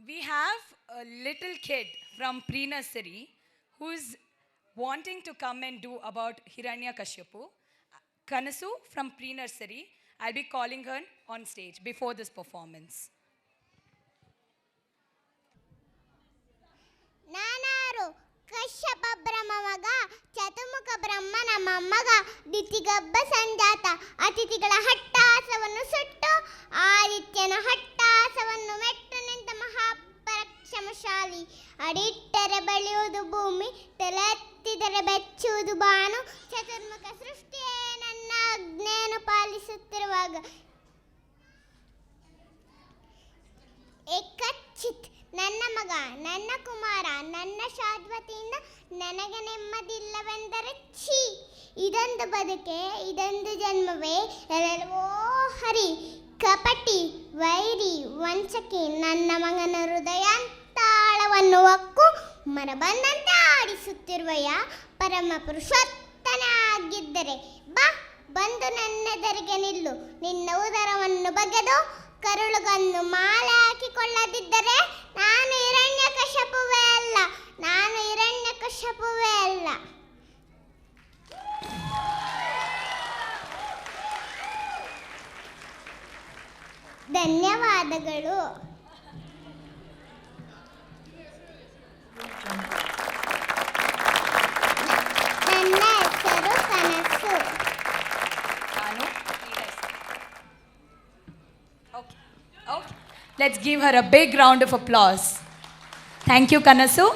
we have a little kid from pre-nursery who's wanting to come and do about Hiranyakashipu. Kanasu from pre-nursery. I'll be calling her on stage before this performance. ನಾನಾರು Kashyapa ಬ್ರಹ್ಮ ಮಗ ಚತುರ್ಮುಖ ಬ್ರಹ್ಮ ನಮ್ಮಮ್ಮಗ ದಿತಿಗಬ್ಬ ಸಂಜಾತ ಅತಿಥಿಗಳ ಹಟ್ಟಾಸವನ್ನು ಸುಟ್ಟು ಆದಿತ್ಯನ ಹಟ್ಟಾಸವನ್ನು ಮೆಟ್ಟು ನಿಂತ ಮಹಾಪರಾಕ್ರಮಶಾಲಿ. ಅಡಿಟ್ಟರೆ ಬೆಳೆಯುವುದು ಭೂಮಿ, ತಲೆತ್ತಿದರೆ ಬೆಚ್ಚುವುದು ಬಾನು. ಚತುರ್ಮುಖ ಸೃಷ್ಟಿಯೇ ನನ್ನ ಆಜ್ಞೆಯನ್ನು ಪಾಲಿಸುತ್ತಿರುವಾಗ ಏಕಚ್ಚಿತ್ ನನ್ನ ಮಗ, ನನ್ನ ಕುಮಾರ, ನನ್ನ ಶಾಶ್ವತಿಯಿಂದ ನನಗೆ ನೆಮ್ಮದಿಲ್ಲವೆಂದರೆ ಛೀ. ಇದೊಂದು ಬದುಕೆ, ಇದೊಂದು ಜನ್ಮವೇ, ಎಲ್ಲವೋ ಹರಿ. ಕಪಟಿ, ವೈರಿ, ವಂಚಕಿ ನನ್ನ ಮಗನ ಹೃದಯಾಂತಾಳವನ್ನು ಒಕ್ಕು ಮರಬಂದಂತೆ ಆಡಿಸುತ್ತಿರುವೆಯ. ಪರಮ ಪುರುಷೋತ್ತನೇ ಆಗಿದ್ದರೆ ಬಾ, ಬಂದು ನನ್ನೆದುರಿಗೆ ನಿಲ್ಲು. ನಿನ್ನ ಉದರವನ್ನು ಬಗೆದು ಕರುಳುಗನ್ನು ಮಾಲೆ ಹಾಕಿಕೊಳ್ಳದಿದ್ದರೆ ನಾನು ಹಿರಣ್ಯಕಶಿಪುವೇ ಅಲ್ಲ, ನಾನು ಹಿರಣ್ಯಕಶಿಪುವೇ ಅಲ್ಲ. ಧನ್ಯವಾದಗಳು. ನನ್ನ ಹೆಸರು ಕನಸು. Okay. Let's give her a big round of applause. Thank you, Kanasu.